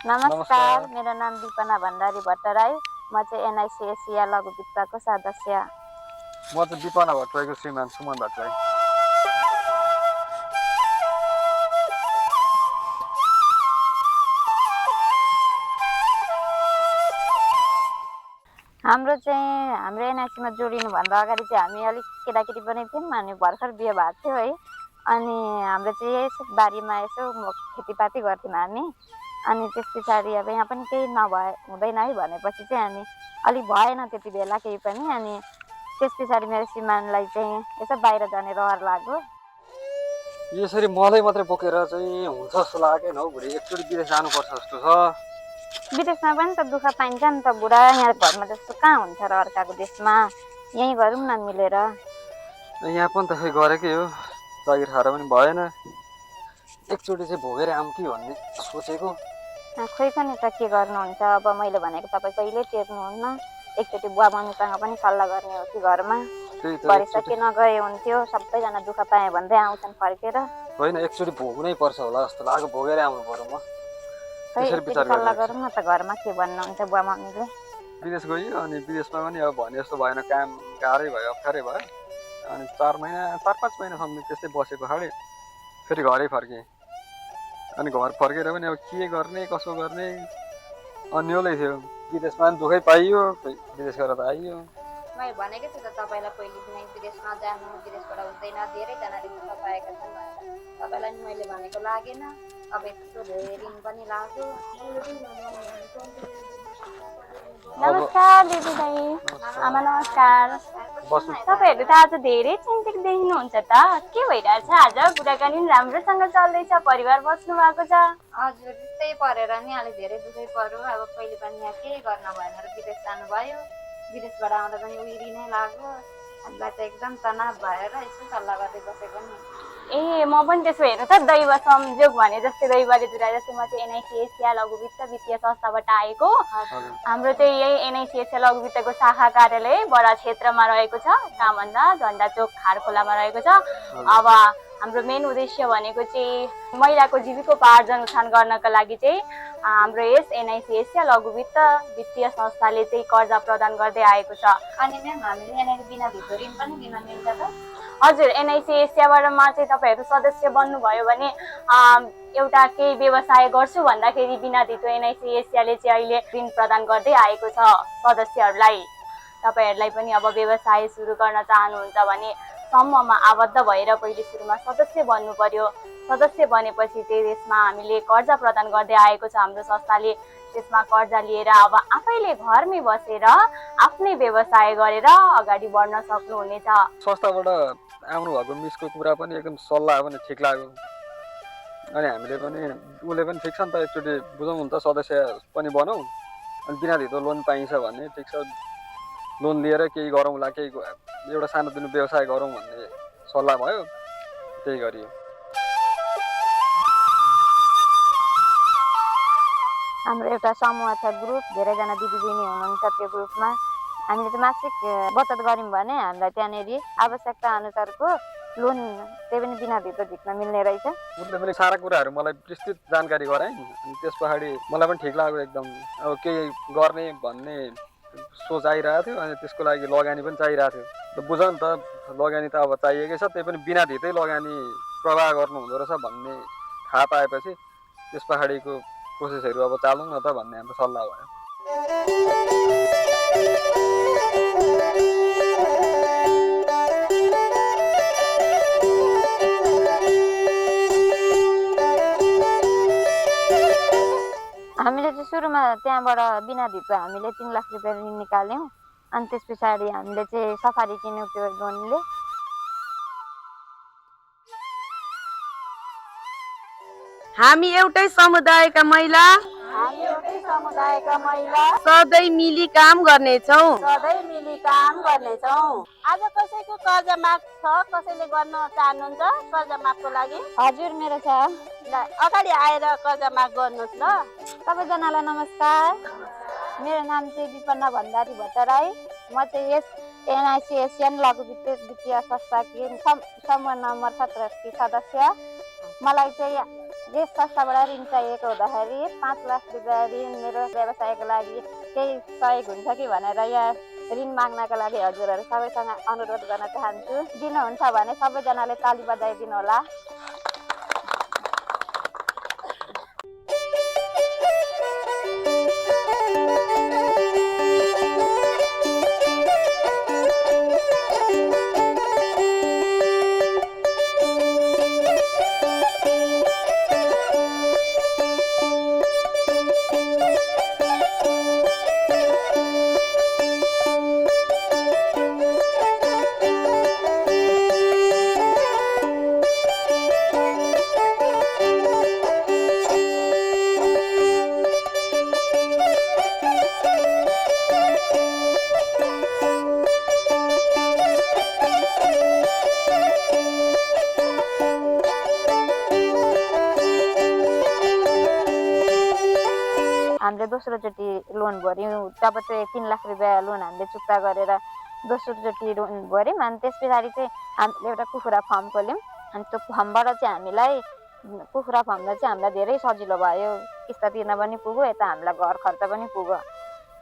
नमस्कार, मेरो नाम विपना भण्डारी भट्टराई। म चाहिँ एनआइसी एसिया लघु वित्तको सदस्य। म चाहिँ विपना भट्टराईको श्रीमान सुमन भट्टराई। हाम्रो एनआइसीमा जोडिनुभन्दा अगाडि चाहिँ हामी अलिक केटाकेटी पनि थियौँ। अनि भर्खर बिहे भएको थियो है। अनि हाम्रो चाहिँ यसो बारीमा यसो खेतीपाती गर्थ्यौँ हामी। अनि त्यस पछाडि अब यहाँ पनि केही हुँदैन है भनेपछि चाहिँ हामी अलिक भएन त्यति बेला केही पनि। अनि त्यस पछाडि मेरो श्रीमानलाई चाहिँ यसो बाहिर जाने रहर लाग्यो। यसरी मलाई मात्रै बोकेर चाहिँ हुन्छ जस्तो लागेन हौ। भोलि एकचोटि विदेश जानुपर्छ जस्तो छ। विदेशमा पनि त दुःख पाइन्छ नि त बुढा। यहाँ घरमा जस्तो कहाँ हुन्छ र अर्काको देशमा। यहीँ गरौँ न मिलेर। यहाँ पनि त खै गरेकै हो, जागिर खाएर पनि भएन। एकचोटि चाहिँ भोगेर आऊँ कि भन्ने सोचेको। खोइ पनि त के गर्नुहुन्छ। अब मैले भनेको तपाईँ कहिल्यै टेर्नुहुन्न। एकचोटि बुवा मम्मीसँग पनि सल्लाह गर्ने हो कि घरमा। भरिसके नगए हुन्थ्यो, सबैजना दुःख पाएँ भन्दै आउँछन् फर्केर। होइन, एकचोटि भोग्नै पर्छ होला जस्तो लाग्यो। भोगेर आउनु पर्यो म। सल्लाह गरौँ न त घरमा के भन्नुहुन्छ बुवा मम्मीले। विदेश गयो अनि विदेशमा पनि अब भने जस्तो भएन, काम गाह्रै भयो, अप्ठ्यारै भयो। अनि 4-5 महिनासम्म त्यस्तै बसेको खाले फेरि घरै फर्केँ। अनि घर फर्केर पनि अब के गर्ने कसो गर्ने अन्यलै थियो। विदेशमा पनि दुःखै पाइयो, विदेश गरेर त आइयो। मैले भनेको छु त तपाईँलाई पहिले नै विदेश नजानु, विदेशबाट हुँदैन, धेरैजनाले दुःख पाएका छन् भनेर। तपाईँलाई नि मैले भनेको लागेन। अब यस्तो ऋण पनि लाग्यो। नमस्कार दिदी दाई, आमा नमस्कार। तपाईँहरू त आज धेरै चिन्तित देखिनुहुन्छ त। के भइरहेछ आज? कुराकानी राम्रोसँग चल्दैछ, परिवार बस्नु भएको छ? हजुर, त्यस्तै परेर नि अलिक धेरै दुःखै पर्यो। अब पहिले पनि यहाँ केही गर्न भएन र विदेश जानुभयो। विदेशबाट आउँदा पनि उहिरी नै लाग्यो। हामीलाई त एकदम तनाव भएर यसो सल्लाह गर्दै बसेको नि। ए म पनि त्यसो हेर्नु त दैव संयोग भने जस्तै दैवले जुराए जस्तै म चाहिँ एनआइसी एसिया लघु वित्त वित्तीय संस्थाबाट आएको। हाम्रो चाहिँ यही एनआइसी एसिया लघु वित्तको शाखा कार्यालय बडा क्षेत्रमा रहेको छ। कहाँ भन्दा झन्डा चोक खारखोलामा रहेको छ। अब हाम्रो मेन उद्देश्य भनेको चाहिँ महिलाको जीविकोपार्जन उत्थान गर्नका लागि चाहिँ हाम्रो यस एनआइसी एसिया लघु वित्त वित्तीय संस्थाले चाहिँ कर्जा प्रदान गर्दै आएको छ। अनि म्याम, हामीले यहाँनिर बिना भित्र ऋण पनि दिन मिल्छ त? हजुर, एनआइसी एसियाबाट चाहिँ तपाईँहरू सदस्य बन्नुभयो भने एउटा केही व्यवसाय गर्छु भन्दाखेरि बिना धितो एनआइसी एसियाले चाहिँ अहिले ऋण प्रदान गर्दै आएको छ सदस्यहरूलाई। तपाईँहरूलाई पनि अब व्यवसाय सुरु गर्न चाहनुहुन्छ भने समूहमा आबद्ध भएर पहिले सुरुमा सदस्य बन्नु पर्यो। सदस्य बनेपछि चाहिँ त्यसमा हामीले कर्जा प्रदान गर्दै आएको छ हाम्रो संस्थाले। त्यसमा कर्जा लिएर अब आफैले घरमै बसेर आफ्नै व्यवसाय गरेर अगाडि बढ्न सक्नुहुनेछ। संस्थाबाट आउनु भएको मिसको कुरा पनि एकदम सल्लाह पनि ठिक लाग्यो। अनि हामीले पनि उसले पनि ठिक छ नि त, एकचोटि बुझौँ नि त, सदस्य पनि बनाऊ। अनि बिना धितो लोन पाइन्छ भने ठिक छ, लोन लिएर केही गरौँला, केही एउटा सानोतिनो व्यवसाय गरौँ भन्ने सल्लाह भयो। त्यही गरियो। हाम्रो एउटा समूह छ, ग्रुप, धेरैजना दिदीबहिनी हुनुहुन्छ त्यो ग्रुपमा। हामीले चाहिँ मासिक बचत गऱ्यौँ भने हामीलाई त्यहाँनिर आवश्यकता अनुसारको लोन त्यही पनि बिना भित्र झिक्न मिल्ने रहेछ। उसले पनि सारा कुराहरू मलाई विस्तृत जानकारी गराएँ। अनि त्यस पछाडि मलाई पनि ठिक लाग्यो एकदम। अब केही गर्ने भन्ने सोच आइरहेको थियो। अनि त्यसको लागि लगानी पनि चाहिरहेको थियो। बुझ नि त, लगानी त अब चाहिएकै छ, त्यही पनि बिना धितै लगानी प्रवाह गर्नु हुँदो रहेछ भन्ने थाहा पाएपछि त्यस पछाडिको प्रोसेसहरू अब चालौँ न त भन्ने हाम्रो सल्लाह भयो। हामीले चाहिँ सुरुमा त्यहाँबाट बिना धितो हामीले 3 लाख रुपियाँ ऋण निकाल्यौँ। अनि त्यस पछाडि हामीले चाहिँ सफारी किन्यौँ त्यो लोनले। हामी एउटै समुदायका महिला सधैँ मिली काम गर्नेछौँ। आज कसैको कर्जा माग छ, कसैले गर्न चाहनुहुन्छ कर्जा मागको लागि? हजुर, मेरो छ। अगाडि आएर कर्जा माग गर्नुहोस् ल। सबैजनालाई नमस्कार। मेरो नाम चाहिँ विपना भण्डारी भट्टराई। म चाहिँ यस एनआइसी एसियन लघु वित्तीय संस्थाकी समूह नम्बर 17 की सदस्य। मलाई चाहिँ यस संस्थाबाट ऋण चाहिएको हुँदाखेरि 5 लाख रुपियाँ ऋण मेरो व्यवसायको लागि केही सहयोग हुन्छ कि भनेर यहाँ ऋण माग्नका लागि हजुरहरू सबैसँग अनुरोध गर्न चाहन्छु। दिनुहुन्छ भने सबैजनाले ताली बजाइदिनु होला। हामीले दोस्रोचोटि लोन भर्यौँ तब चाहिँ 3 लाख रुपियाँ लोन हामीले चुक्ता गरेर दोस्रोचोटि लोन भर्यौँ। अनि त्यस पछाडि चाहिँ हामीले एउटा कुखुरा फार्म खोल्यौँ। अनि त्यो फार्मबाट चाहिँ हामीलाई कुखुरा फार्ममा चाहिँ हामीलाई धेरै सजिलो भयो। किस्ता तिर्न पनि पुग्यो, यता हामीलाई घर खर्च पनि पुग्यो।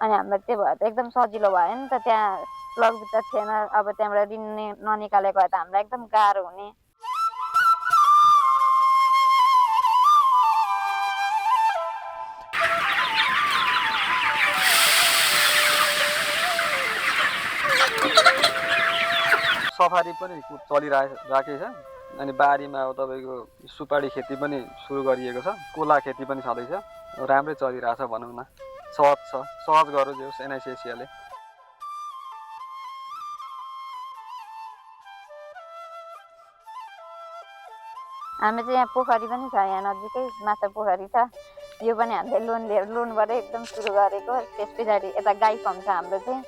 अनि हामीलाई त्यो भएर एकदम सजिलो भयो नि त। त्यहाँ लगभित थिएन, अब त्यहाँबाट ऋण ननिकालेको भए त हामीलाई एकदम गाह्रो हुने। सफारी पनि चलिराखेको छ। अनि बारीमा अब तपाईँको सुपारी खेती पनि सुरु गरिएको छ, कोला खेती पनि छँदैछ। राम्रै चलिरहेछ भनौँ न, सहज छ, सहज गरोस् यो एनआइसी एसियाले। हामी चाहिँ यहाँ पोखरी पनि छ, यहाँ नजिकै माछा पोखरी छ। यो पनि हामीले लोनबाट एकदम सुरु गरेको। त्यस पछाडि यता गाई फार्म छ हाम्रो चाहिँ।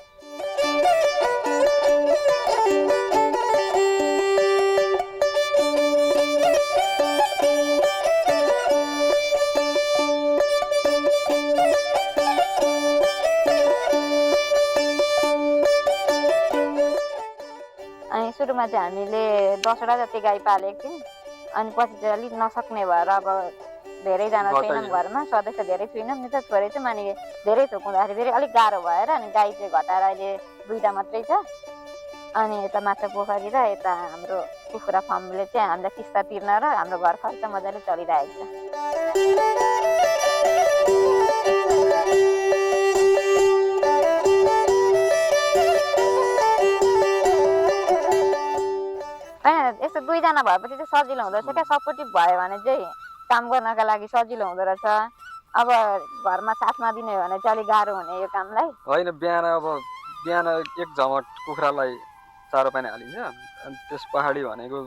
अनि सुरुमा चाहिँ हामीले 10वटा जति गाई पालेको थियौँ। अनि पछि चाहिँ अलिक नसक्ने भएर अब धेरैजना छैनौँ घरमा, सदस्य धेरै छैनौँ नि त, छोरै चाहिँ अनि धेरै थोक हुँदाखेरि फेरि अलिक गाह्रो भएर अनि गाई चाहिँ घटाएर अहिले 2टा मात्रै छ। अनि यता माछा पोखरी र यता हाम्रो कुखुरा फार्मले चाहिँ हामीलाई किस्ता तिर्न र हाम्रो घर खर्च मजाले चलिरहेको छ। यस्तो 2जना भएपछि चाहिँ सजिलो हुँदो रहेछ क्या। सपोर्टिभ भयो भने चाहिँ काम गर्नका लागि सजिलो हुँदो रहेछ। अब घरमा साथ नदिने हो भने चाहिँ अलिक गाह्रो हुने यो कामलाई। होइन, बिहान एक झमट कुखुरालाई चारो पानी हालिन्छ। अनि त्यस पछाडि भनेको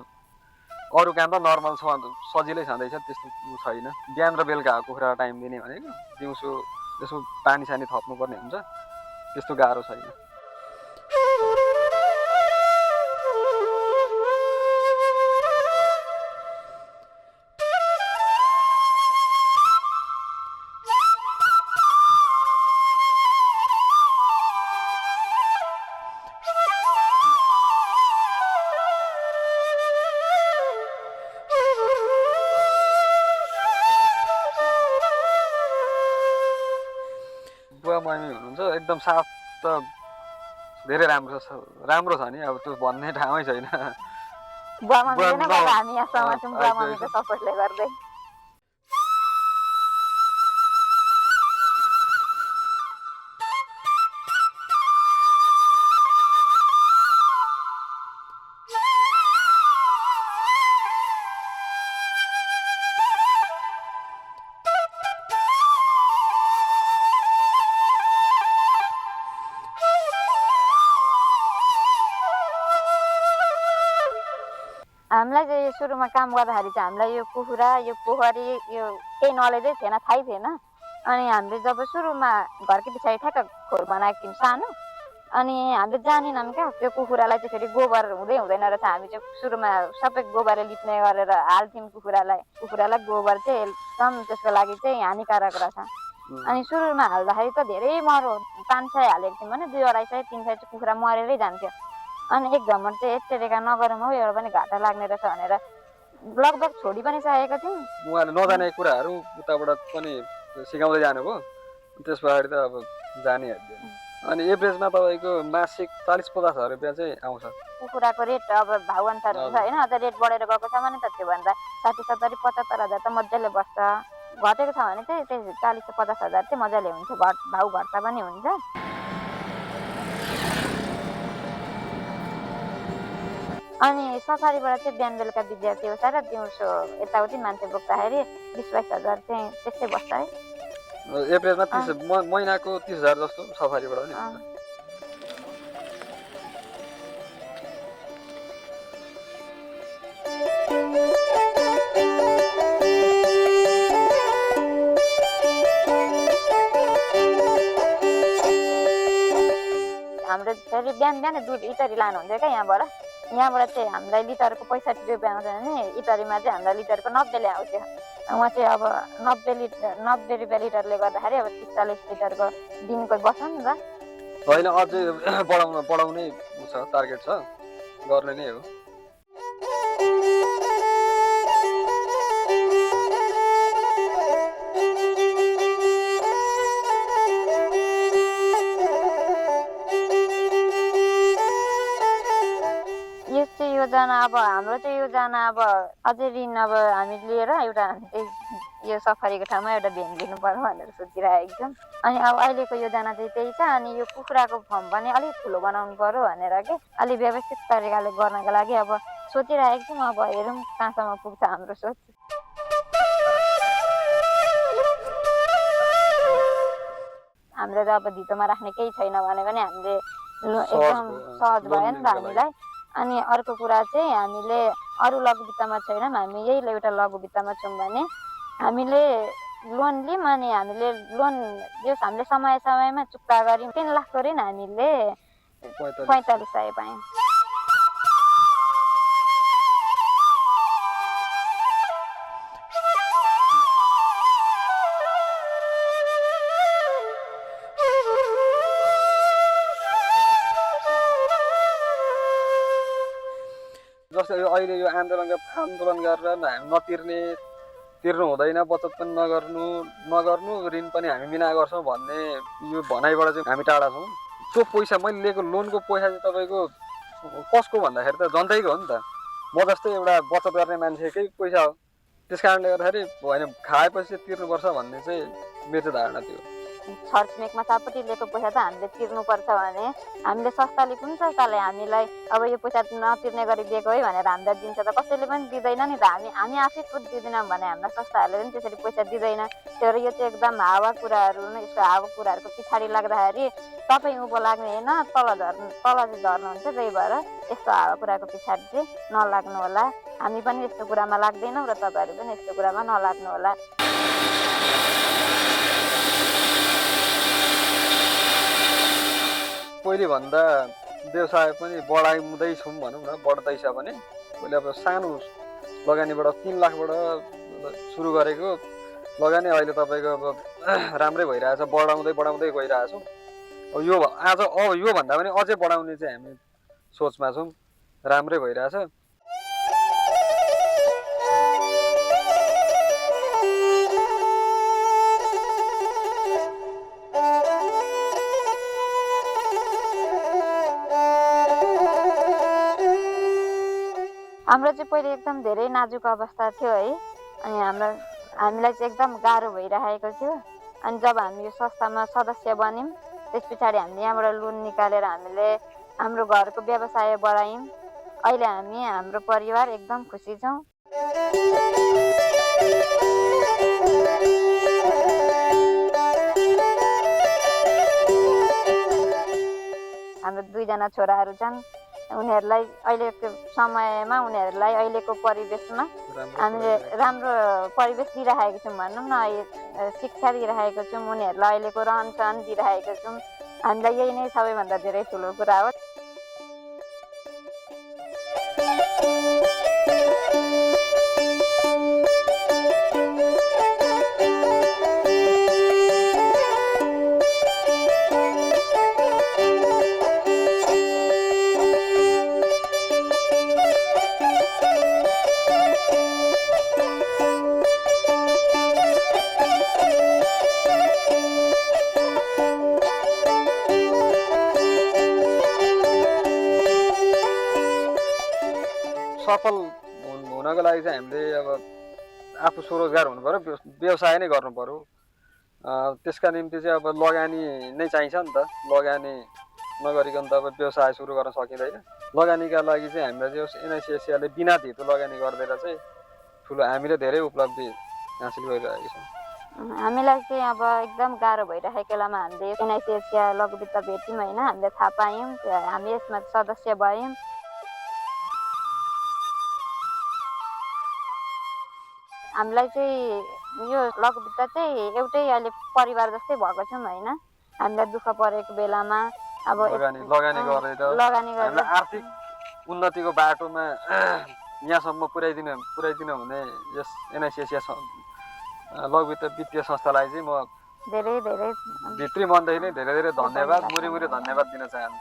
अरू काम त नर्मल छ, सजिलै छँदैछ, त्यस्तो छैन। बिहान र बेलुका कुखुरा टाइम दिने भनेको दिउँसो यसो पानी सानी थप्नुपर्ने हुन्छ, त्यस्तो गाह्रो छैन। बुवा मम्मी हुनुहुन्छ एकदम साथ त धेरै राम्रो छ नि। अब त्यो भन्ने ठाउँै छैन। बुवा मम्मीले नै गर्दा हामी यहाँसम्म छौँ, बुवा मम्मीको सपोर्टले गर्दै। हामीलाई चाहिँ सुरुमा काम गर्दाखेरि चाहिँ हामीलाई यो कुखुरा, यो पोखरी, यो केही नलेजै थिएन, थाहै थिएन। अनि हामीले जब सुरुमा घरकै पछाडि ठ्याक्क खोर बनाएको थियौँ सानो, अनि हामीले जानेनौँ क्या त्यो कुखुरालाई चाहिँ फेरि गोबर हुँदैन रहेछ। हामी चाहिँ सुरुमा सबै गोबरले लिप्ने गरेर हाल्थ्यौँ कुखुरालाई गोबर चाहिँ एकदम त्यसको लागि चाहिँ हानिकारक रहेछ। अनि सुरुमा हाल्दाखेरि त धेरै मरो, 500 हालेको थियौँ भने 200-250 300 कुखुरा मरेरै जान्थ्यो। अनि एक झमट चाहिँ यत्तिका नगरौँ हौ, एउटा पनि घाटा लाग्ने रहेछ भनेर लगभग छोडी पनि सकेका थियौँ। उहाँले नजाने कुराहरू उताबाट पनि सिकाउँदै जानुभयो, त्यस पछाडि त अब जाने अनि एभरेजमा तपाईँको मासिक 40-50 हजार रुपियाँ चाहिँ आउँछ। कुखुराको रेट अब भाउ अनुसार हुन्छ होइन, अझ रेट बढेर गएको छ भने त त्योभन्दा 60-70-75 हजार त मजाले बस्छ। घटेको छ भने चाहिँ त्यही 40-50 हजार चाहिँ मजाले हुन्छ, भाउ घट्दा पनि हुन्छ। अनि सफारीबाट चाहिँ बिहान बेलुका विद्यार्थी बस्छ र दिउँसो यताउति मान्छे बोक्दाखेरि 20-22 हजार चाहिँ त्यस्तै बस्छ है। एभरेजमा 30 महिनाको 30,000 जस्तो सफारीबाट नि हुन्छ। हाम्रो फेरि बिहान बिहानै दुध इटरी लानुहुन्छ क्या यहाँबाट चाहिँ हामीलाई लिटरको 65 रुपियाँ आउँछ भने इटरीमा चाहिँ हामीलाई लिटरको 90ले आउँथ्यो। उहाँ चाहिँ अब 90 रुपियाँ लिटरले गर्दाखेरि अब 30-40 लिटरको दिनको बस्छ नि त। होइन अझै बढाउने छ, टार्गेट छ, गर्ने नै हो। योजना अब हाम्रो चाहिँ योजना अब अझै ऋण अब हामी लिएर एउटा यो सफारीको ठाउँमा एउटा भ्यान लिनु पर्यो भनेर सोचिरहेको छौँ। अनि अब अहिलेको योजना चाहिँ त्यही छ। अनि यो कुखुराको फर्म पनि अलिक ठुलो बनाउनु पर्यो भनेर कि अलिक व्यवस्थित तरिकाले गर्नको लागि अब सोचिरहेको छौँ। अब हेरौँ कहाँसम्म पुग्छ हाम्रो सोच। हाम्रो त अब धितोमा राख्ने केही छैन भने पनि हामीले एकदम सहज भयो नि त हामीलाई। अनि अर्को कुरा चाहिँ हामीले अरू लघु वित्तमा छैनौँ, हामी यही एउटा लघु वित्तमा छौँ भने हामीले लोन लियौँ। अनि हामीले लोन जस हामीले समय समयमा चुक्ता गऱ्यौँ। 3 लाखको ऋण हामीले 45 सय पायौँ। जस्तो यो अहिले यो आन्दोलन गरेर हामी तिर्नु हुँदैन, बचत पनि नगर्नु ऋण पनि हामी बिना गर्छौँ भन्ने यो भनाइबाट चाहिँ हामी टाढा छौँ। त्यो पैसा मैले लिएको लोनको पैसा चाहिँ तपाईँको कसको भन्दाखेरि त जनतैको हो नि त। म जस्तै एउटा बचत गर्ने मान्छेकै पैसा हो। त्यस कारणले गर्दाखेरि होइन खाएपछि तिर्नुपर्छ भन्ने चाहिँ मेरो धारणा थियो। छरछिमेकमा सबैले लिएको पैसा त हामीले तिर्नुपर्छ भने हामीले संस्थाले कुन संस्थाले हामीलाई अब यो पैसा नतिर्ने गरी दिएको है भनेर हामीलाई दिन्छ त? कसैले पनि दिँदैन नि त। हामी आफै खुद दिँदैनौँ भने हामीलाई संस्थाहरूले पनि त्यसरी पैसा दिँदैन। त्यो यो चाहिँ एकदम हावा कुराहरू नै। यसको हावा कुराहरूको पछाडि लाग्दाखेरि तपाईँ उँभो लाग्ने होइन, तल चाहिँ झर्नुहुन्छ। त्यही भएर यस्तो हावा कुराको पछाडि चाहिँ नलाग्नु होला। हामी पनि यस्तो कुरामा लाग्दैनौँ र तपाईँहरू पनि यस्तो कुरामा नलाग्नु होला। पहिले भन्दा व्यवसाय पनि बढाउँदैछौँ भनौँ न, बढ्दैछ भने। पहिले अब सानो लगानीबाट 3 लाखबाट सुरु गरेको लगानी अहिले तपाईँको अब राम्रै भइरहेछ, बढाउँदै गइरहेछौँ। अब योभन्दा पनि अझै बढाउने चाहिँ हामी सोचमा छौँ। राम्रै भइरहेछ। हाम्रो चाहिँ पहिले एकदम धेरै नाजुक अवस्था थियो है। अनि हामीलाई चाहिँ एकदम गाह्रो भइरहेको थियो। अनि जब हामी यो संस्थामा सदस्य बन्यौँ त्यस पछाडि हामीले यहाँबाट लोन निकालेर हामीले हाम्रो घरको व्यवसाय बढायौँ। अहिले हामी हाम्रो परिवार एकदम खुसी छौँ। हाम्रो 2 जना छोराहरू छन्। उनीहरूलाई अहिलेको समयमा उनीहरूलाई अहिलेको परिवेशमा हामीले राम्रो परिवेश दिइरहेको छौँ भनौँ न। शिक्षा दिइरहेको छौँ, उनीहरूलाई अहिलेको रहनसहन दिइरहेको छौँ। हामीलाई यही नै सबैभन्दा धेरै ठुलो कुरा हो। सफल हुनको लागि चाहिँ हामीले अब आफू स्वरोजगार हुनु पर्यो, व्यवसाय नै गर्नु पर्यो। त्यसका निम्ति चाहिँ अब लगानी नै चाहिन्छ नि त। लगानी नगरिकन त अब व्यवसाय सुरु गर्न सकिँदैन। लगानीका लागि चाहिँ हामीलाई चाहिँ एनआइसी एसियाले बिना धितो लगानी गरिदिएर चाहिँ ठुलो हामीले धेरै उपलब्धि हासिल गरिरहेका छौँ। हामीलाई चाहिँ अब एकदम गाह्रो भइरहेको बेलामा हामीले एनआइसी एसिया लघुवित्त भेट्यौँ होइन, हामीले थाहा पायौँ, हामी यसमा सदस्य भयौँ। हामीलाई चाहिँ यो लघुवित्त चाहिँ एउटै अहिले परिवार जस्तै भएको छौँ होइन। हामीलाई दुःख परेको बेलामा अब लगानी गरेर आर्थिक उन्नतिको बाटोमा यहाँसम्म पुर्याइदिन भने यस एनआइसी एसिया लघुवित्त वित्तीय संस्थालाई चाहिँ म धेरै धेरै भित्री मनदेखि नै धेरै धेरै धन्यवाद, मुरी धन्यवाद दिन चाहन्छु।